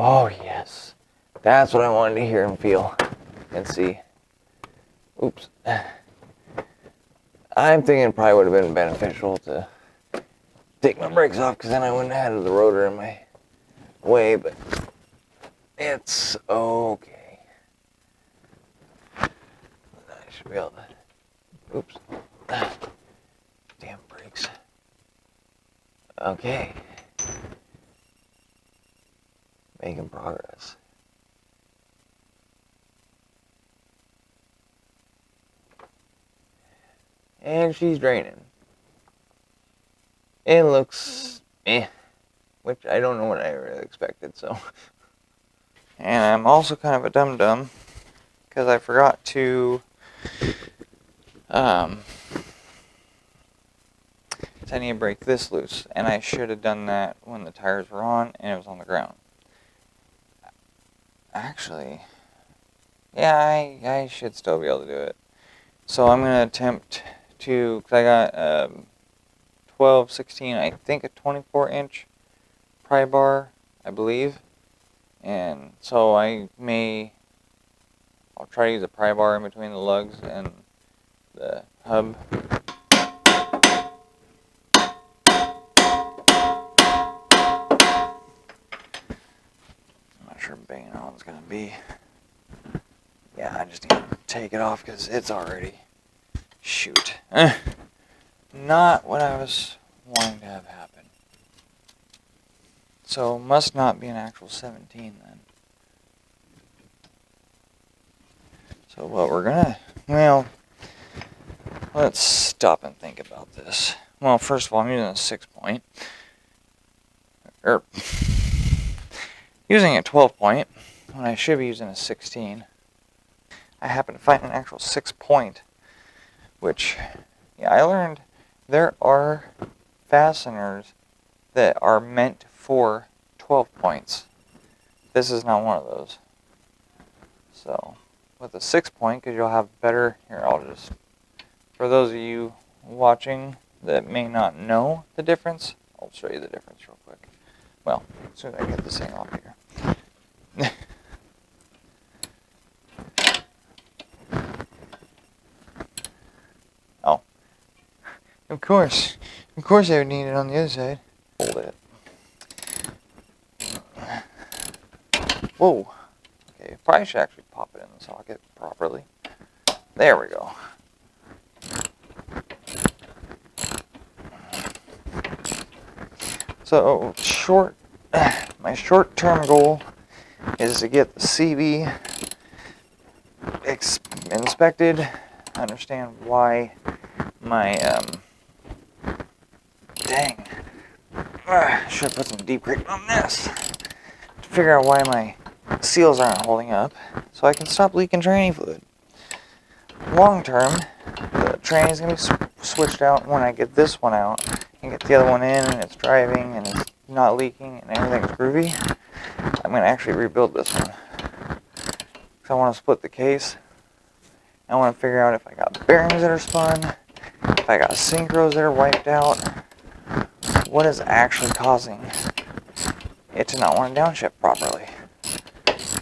Oh, yes. That's what I wanted to hear and feel and see. Oops. I'm thinking it probably would have been beneficial to take my brakes off, because then I wouldn't have had the rotor in my way, but it's okay. I should be able to... Oops. Damn brakes. Okay. Making progress. And she's draining. It looks which I don't know what I really expected, so. And I'm also kind of a dum-dum, because I forgot to I need to break this loose, and I should have done that when the tires were on and it was on the ground. Actually, yeah, I should still be able to do it. So I'm going to attempt to, because I got 12, 16, I think a 24-inch pry bar, I believe. And so I'll try to use a pry bar in between the lugs and the hub. I'm not sure banging on is going to be. Yeah, I just need to take it off because it's already, shoot, not what I was wanting to have happen. So must not be an actual 17 then. So what we're gonna, well, let's stop and think about this. Well, first of all, I'm using a 6-point. Or using a 12-point when I should be using a 16. I happen to find an actual 6-point, which, yeah, I learned there are fasteners that are meant for 12 points. This is not one of those. So, with a 6-point, because you'll have better, here, I'll just, for those of you watching that may not know the difference, I'll show you the difference real quick. Well, as soon as I get this thing off here. Oh. Of course I would need it on the other side. Hold it. Whoa. Okay, probably should actually pop it in the socket properly. There we go. So, my short-term goal is to get the CV inspected, understand why my, dang, should have put some deep grip on this, to figure out why my seals aren't holding up, so I can stop leaking tranny fluid. Long term, the tranny is going to be switched out when I get this one out, and get the other one in, and it's driving, and it's not leaking, and everything's groovy. I'm going to actually rebuild this one. Because I want to split the case. I want to figure out if I got bearings that are spun, if I got synchros that are wiped out, what is actually causing it to not want to downshift properly.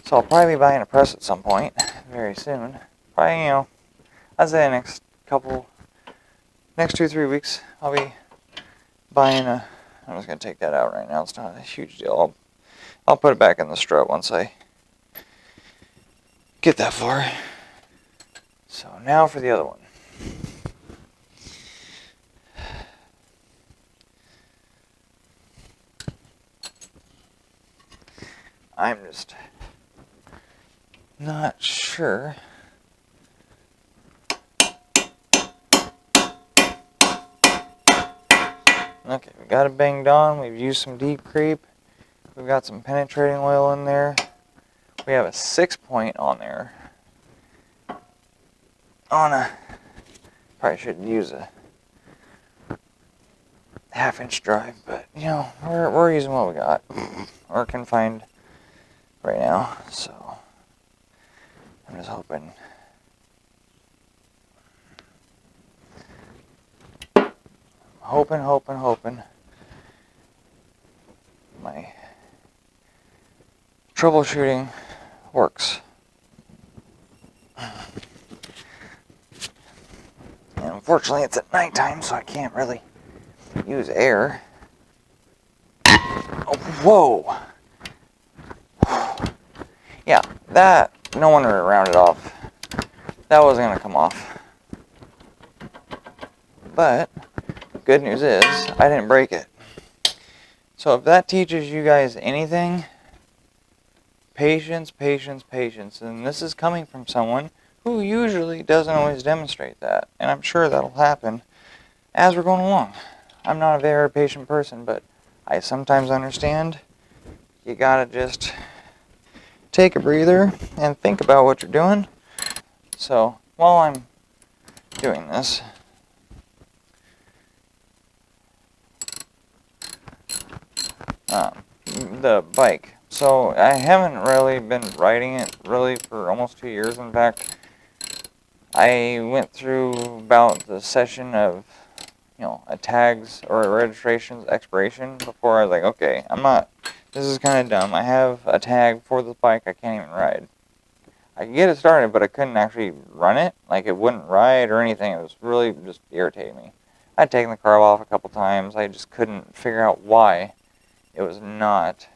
So I'll probably be buying a press at some point, very soon. Probably, I'd say next 2-3 weeks, I'll be buying I'm just going to take that out right now. It's not a huge deal. I'll put it back in the strut once I get that far. So now for the other one. I'm just not sure. Okay, we got it banged on. We've used some deep creep. We've got some penetrating oil in there. We have a 6-point on there. Probably shouldn't use a 1/2-inch drive, but we're using what we got. We're confined right now, so I'm just hoping. Hoping. My troubleshooting works. And unfortunately, it's at nighttime, so I can't really use air. Oh, whoa! Yeah, that, no wonder it rounded off. That wasn't going to come off. But, good news is, I didn't break it. So if that teaches you guys anything, patience, patience, patience. And this is coming from someone who usually doesn't always demonstrate that. And I'm sure that'll happen as we're going along. I'm not a very patient person, but I sometimes understand you gotta just take a breather and think about what you're doing. So while I'm doing this, the bike. So I haven't really been riding it really for almost 2 years. In fact, I went through about the session of, a tags or a registration's expiration before I was like, okay, this is kind of dumb. I have a tag for the bike I can't even ride. I could get it started, but I couldn't actually run it. Like, it wouldn't ride or anything. It was really just irritating me. I'd taken the carb off a couple times. I just couldn't figure out why it was not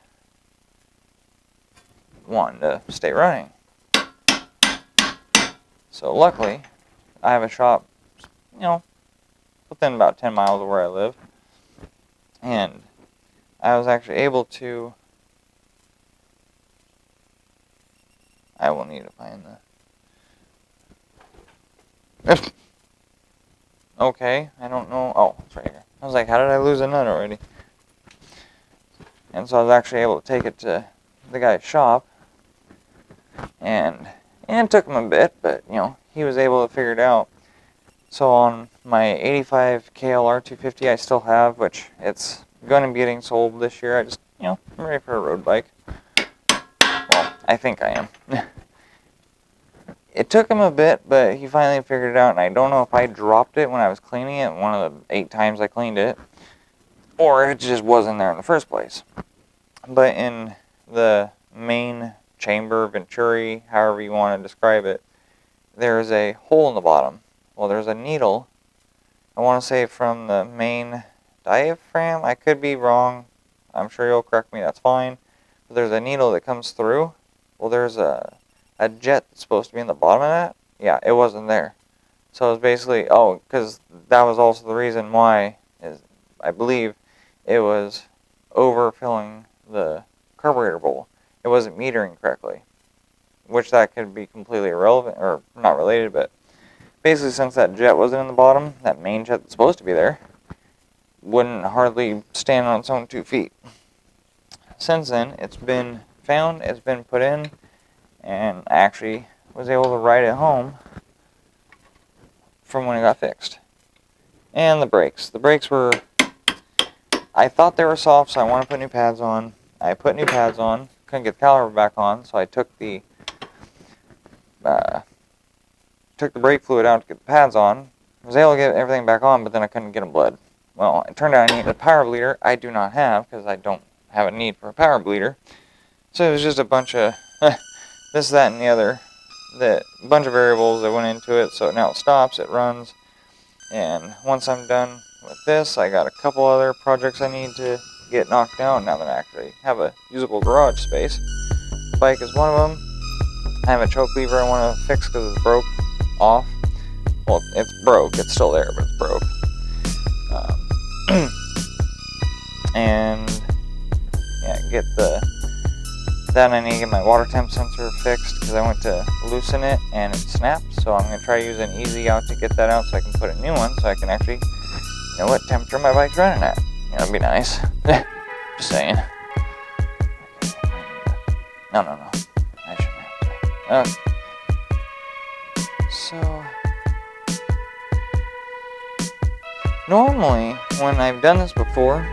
wanting to stay running. So luckily, I have a shop, within about 10 miles of where I live. And I was actually able to, I will need to find the, okay, I don't know, oh, it's right here. I was like, how did I lose a nut already? And so I was actually able to take it to the guy's shop, and it took him a bit, but, he was able to figure it out. So on my 85 KLR 250 I still have, which it's going to be getting sold this year. I just, I'm ready for a road bike. Well, I think I am. It took him a bit, but he finally figured it out, and I don't know if I dropped it when I was cleaning it, one of the 8 times I cleaned it, or it just wasn't there in the first place. But in the main chamber, venturi, however you want to describe it, there's a hole in the bottom. Well, there's a needle, I want to say from the main diaphragm. I could be wrong. I'm sure you'll correct me, that's fine. But there's a needle that comes through. Well, there's a jet that's supposed to be in the bottom of that. Yeah, it wasn't there. So it was basically, because that was also the reason why, I believe, it was overfilling the carburetor bowl. It wasn't metering correctly, which that could be completely irrelevant, or not related, but basically since that jet wasn't in the bottom, that main jet that's supposed to be there wouldn't hardly stand on its own 2 feet. Since then, it's been found, it's been put in, and I actually was able to ride it home from when it got fixed. And the brakes. The brakes were, I thought they were soft, so I wanted to put new pads on. I put new pads on, couldn't get the caliper back on, so I took the brake fluid out to get the pads on. I was able to get everything back on, but then I couldn't get them bled. Well, it turned out I needed a power bleeder. I do not have, because I don't have a need for a power bleeder. So it was just a bunch of this, that, and the other. A bunch of variables that went into it, so now it stops, it runs. And once I'm done with this, I got a couple other projects I need to get knocked out now that I actually have a usable garage space. The bike is one of them. I have a choke lever I want to fix because it's broke off. Well, it's broke. It's still there, but it's broke. And yeah, then I need to get my water temp sensor fixed because I went to loosen it and it snapped. So I'm going to try to use an easy out to get that out so I can put a new one so I can actually know what temperature my bike's running at. That'd be nice. Just saying. No. I shouldn't have to. Okay. So, normally, when I've done this before,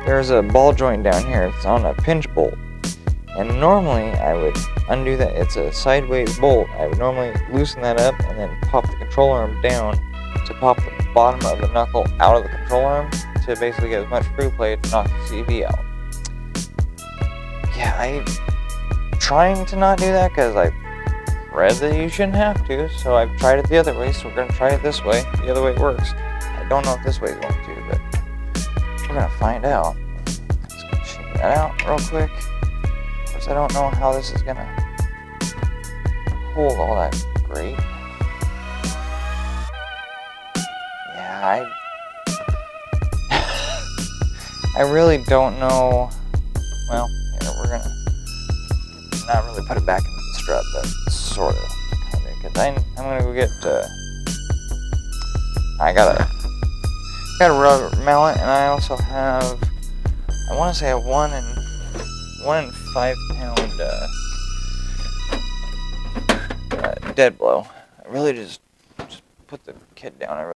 there's a ball joint down here. It's on a pinch bolt. And normally, I would undo that. It's a sideways bolt. I would normally loosen that up and then pop the control arm down to pop the bottom of the knuckle out of the control arm to basically get as much free play to knock the CV out. Yeah, trying to not do that because I read that you shouldn't have to, so I've tried it the other way, so we're going to try it this way. The other way works. I don't know if this way is going to, but we're going to find out. Let's go shake that out real quick. Of course, I don't know how this is going to hold all that great. Yeah, I really don't know. Well, here, we're going to not really put it back into the strut, but sort of, kind of, because I'm going to go get, I got a rubber mallet, and I also have, I want to say a 1 and 5 pound dead blow. I really just put the kid down.